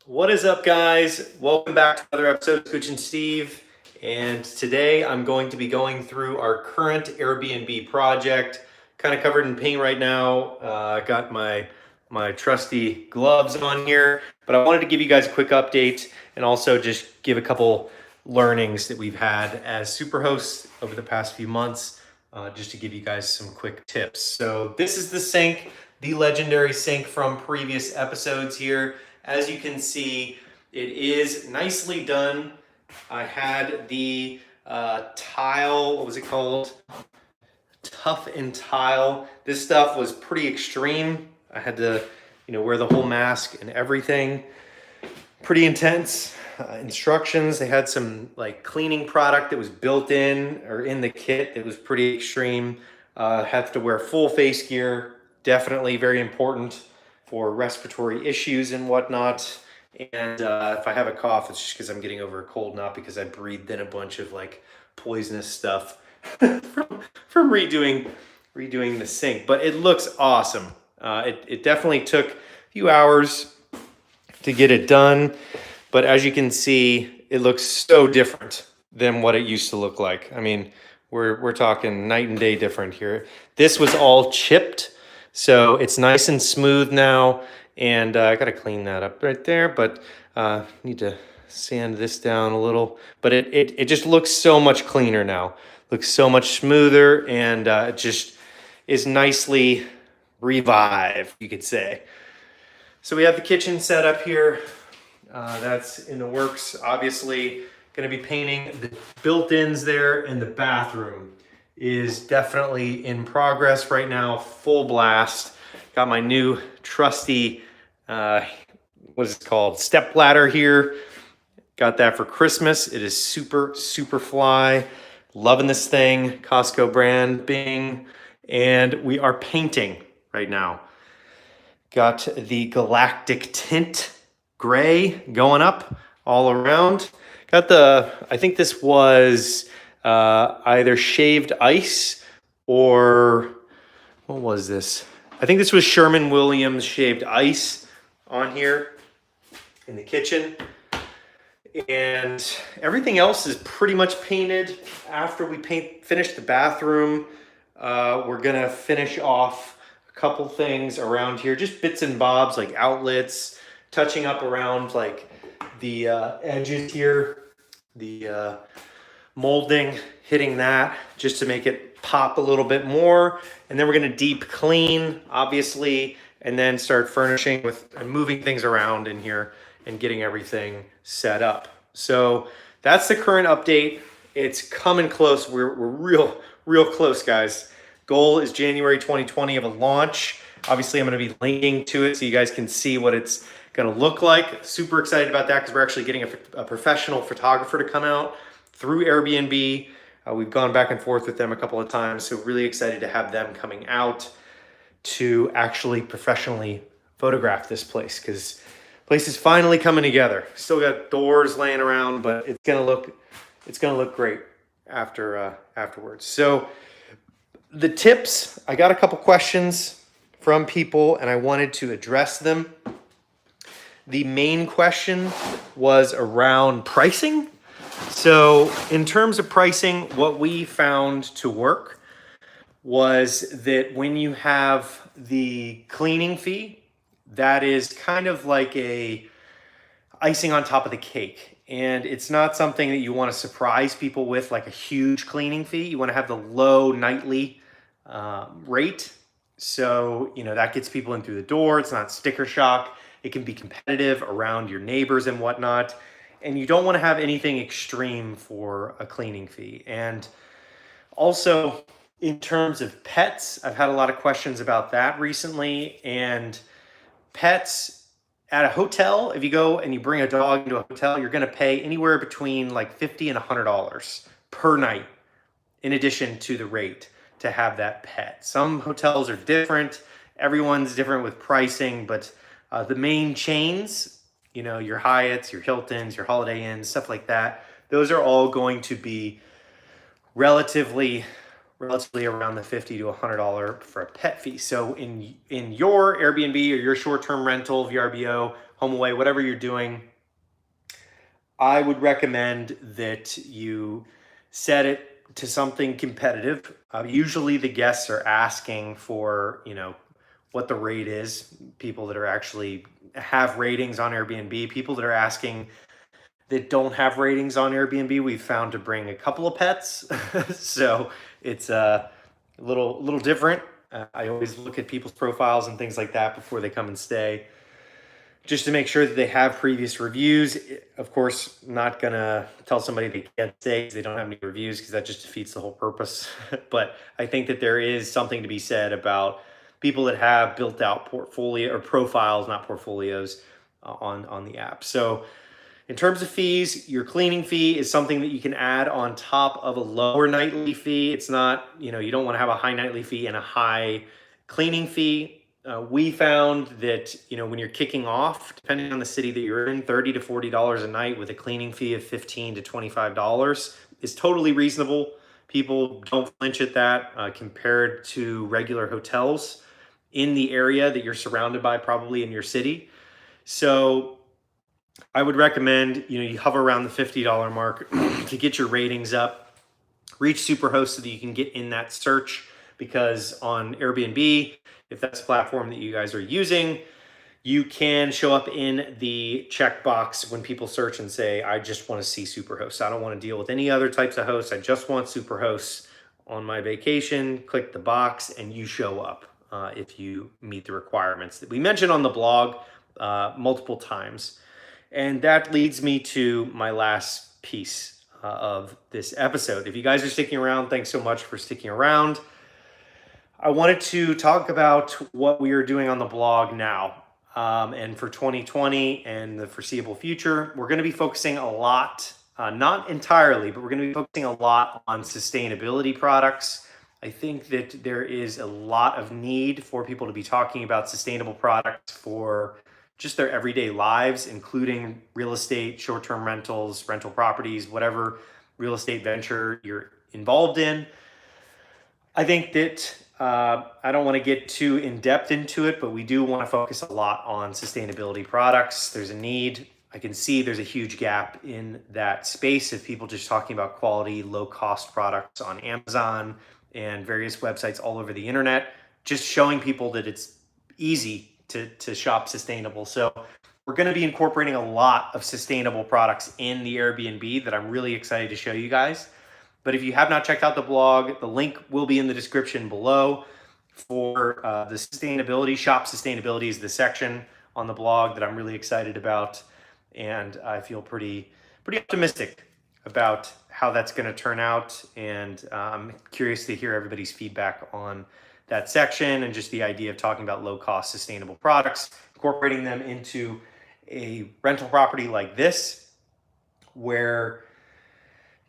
What is up, guys? Welcome back to another episode of Coach and Steve. And today I'm going to be going through our current Airbnb project, kind of covered in paint right now. I got my trusty gloves on here, but I wanted to give you guys a quick update and also just give a couple learnings that we've had as superhosts over the past few months, just to give you guys some quick tips. So this is the sink, the legendary sink from previous episodes here. As you can see, it is nicely done. I had the tile, what was it called? Tough and tile. This stuff was pretty extreme. I had to, wear the whole mask and everything. Pretty intense. Instructions. They had some like cleaning product that was built in or in the kit that was pretty extreme. Have to wear full face gear. Definitely very important for respiratory issues and whatnot. And if I have a cough, it's just because I'm getting over a cold, not because I breathed in a bunch of like poisonous stuff from redoing the sink. But it looks awesome. It definitely took a few hours to get it done, but as you can see, it looks so different than what it used to look like. I mean, we're talking night and day different here. This was all chipped, so it's nice and smooth now. And I gotta clean that up right there, but need to sand this down a little. But it just looks so much cleaner now. Looks so much smoother, and it just is nicely revived, you could say. So we have the kitchen set up here. That's in the works. Obviously, going to be painting the built-ins there, and the bathroom is definitely in progress right now, full blast. Got my new trusty, what is it called? Step ladder here. Got that for Christmas. It is super, super fly. Loving this thing, Costco brand, Bing. And we are painting right now. Got the galactic tint gray going up all around. Got I think this was either shaved ice or, what was this? I think this was Sherman-Williams shaved ice on here in the kitchen. And everything else is pretty much painted. After we finish the bathroom, we're gonna finish off a couple things around here, just bits and bobs like outlets, touching up around like the edges here, the molding, hitting that just to make it pop a little bit more. And then we're gonna deep clean, obviously, and then start furnishing and moving things around in here and getting everything set up. So that's the current update. It's coming close. We're real close, guys. Goal is January 2020 of a launch. Obviously, I'm going to be linking to it so you guys can see what it's going to look like. Super excited about that because we're actually getting a professional photographer to come out through Airbnb. We've gone back and forth with them a couple of times, so really excited to have them coming out to actually professionally photograph this place, because place is finally coming together. Still got doors laying around, but it's gonna look great afterwards. So the tips, I got a couple questions from people and I wanted to address them. The main question was around pricing. So in terms of pricing, what we found to work was that when you have the cleaning fee, that is kind of like a icing on top of the cake. And it's not something that you want to surprise people with, like a huge cleaning fee. You want to have the low nightly rate. So, that gets people in through the door. It's not sticker shock. It can be competitive around your neighbors and whatnot. And you don't want to have anything extreme for a cleaning fee. And also, in terms of pets, I've had a lot of questions about that recently. And pets at a hotel, if you go and you bring a dog into a hotel, you're going to pay anywhere between like $50 and $100 per night, in addition to the rate to have that pet. Some hotels are different. Everyone's different with pricing, but the main chains, your Hyatts, your Hiltons, your Holiday Inns, stuff like that, those are all going to be relatively around the $50 to $100 for a pet fee. So in your Airbnb or your short-term rental, VRBO, HomeAway, whatever you're doing, I would recommend that you set it to something competitive. Usually the guests are asking for, what the rate is. People that are actually have ratings on Airbnb, people that are asking that don't have ratings on Airbnb, we've found to bring a couple of pets. So it's a little different. I always look at people's profiles and things like that before they come and stay, just to make sure that they have previous reviews. Of course, not gonna tell somebody they can't stay because they don't have any reviews, because that just defeats the whole purpose. But I think that there is something to be said about people that have built out portfolio or profiles, not portfolios, on the app. So in terms of fees, your cleaning fee is something that you can add on top of a lower nightly fee. It's not, you don't want to have a high nightly fee and a high cleaning fee. We found that, when you're kicking off, depending on the city that you're in, $30 to $40 a night with a cleaning fee of $15 to $25 is totally reasonable. People don't flinch at that compared to regular hotels in the area that you're surrounded by, probably in your city. So I would recommend, you hover around the $50 mark to get your ratings up. Reach Superhost so that you can get in that search, because on Airbnb, if that's a platform that you guys are using, you can show up in the checkbox when people search and say, I just want to see Superhosts. I don't want to deal with any other types of hosts. I just want Superhosts on my vacation. Click the box and you show up if you meet the requirements that we mentioned on the blog multiple times. And that leads me to my last piece of this episode. If you guys are sticking around, thanks so much for sticking around. I wanted to talk about what we are doing on the blog now. And for 2020 and the foreseeable future, we're going to be focusing a lot, not entirely, but we're going to be focusing a lot on sustainability products. I think that there is a lot of need for people to be talking about sustainable products for just their everyday lives, including real estate, short-term rentals, rental properties, whatever real estate venture you're involved in. I think that I don't want to get too in-depth into it, but we do want to focus a lot on sustainability products. There's a need. I can see there's a huge gap in that space of people just talking about quality, low-cost products on Amazon and various websites all over the internet, just showing people that it's easy to shop sustainable. So we're going to be incorporating a lot of sustainable products in the Airbnb that I'm really excited to show you guys. But if you have not checked out the blog, the link will be in the description below for the sustainability. Shop Sustainability is the section on the blog that I'm really excited about. And I feel pretty optimistic about how that's going to turn out. And I'm curious to hear everybody's feedback on that section and just the idea of talking about low-cost sustainable products, incorporating them into a rental property like this, where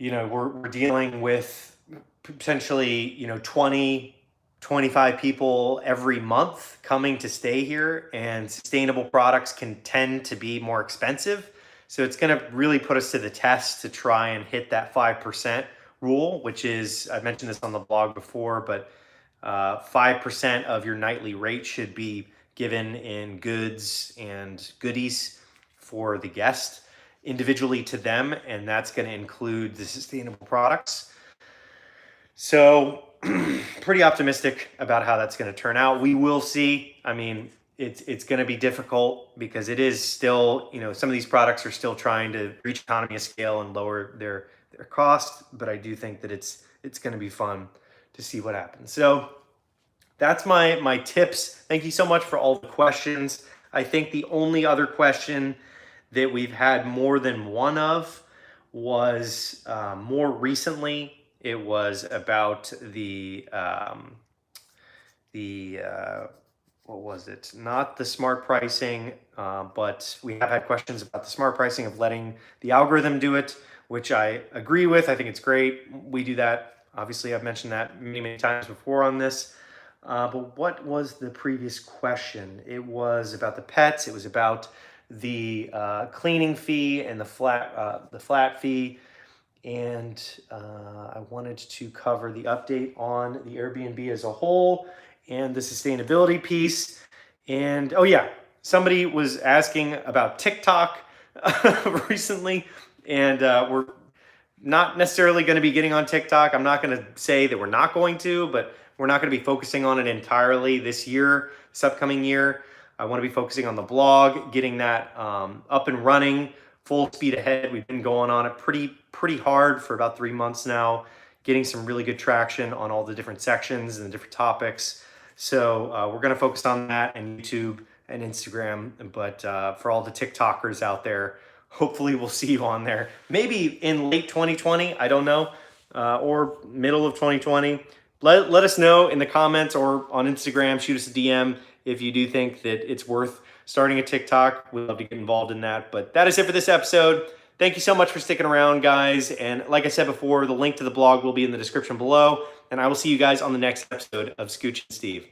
we're dealing with potentially 20, 25 people every month coming to stay here, and sustainable products can tend to be more expensive. So it's going to really put us to the test to try and hit that 5% rule, which is, I mentioned this on the blog before, but 5% of your nightly rate should be given in goods and goodies for the guest individually to them, and that's going to include the sustainable products. So pretty optimistic about how that's going to turn out. We will see. I mean, it's going to be difficult because it is still, some of these products are still trying to reach economy of scale and lower their cost, but I do think that it's going to be fun to see what happens. So that's my tips. Thank you so much for all the questions. I think the only other question that we've had more than one of was more recently. It was about the what was it? Not the smart pricing, but we have had questions about the smart pricing of letting the algorithm do it, which I agree with. I think it's great. We do that. Obviously, I've mentioned that many times before on this. But what was the previous question? It was about the pets. It was about the cleaning fee and the flat fee. And I wanted to cover the update on the Airbnb as a whole and the sustainability piece. And oh yeah, somebody was asking about TikTok recently, and we're not necessarily going to be getting on TikTok. I'm not going to say that we're not going to, but we're not going to be focusing on it entirely this year, this upcoming year. I want to be focusing on the blog, getting that up and running, full speed ahead. We've been going on it pretty hard for about 3 months now, getting some really good traction on all the different sections and the different topics. So we're going to focus on that and YouTube and Instagram. But for all the TikTokers out there, hopefully we'll see you on there. Maybe in late 2020, I don't know, or middle of 2020. Let us know in the comments or on Instagram. Shoot us a DM if you do think that it's worth starting a TikTok. We'd love to get involved in that. But that is it for this episode. Thank you so much for sticking around, guys. And like I said before, the link to the blog will be in the description below. And I will see you guys on the next episode of Scooch and Steve.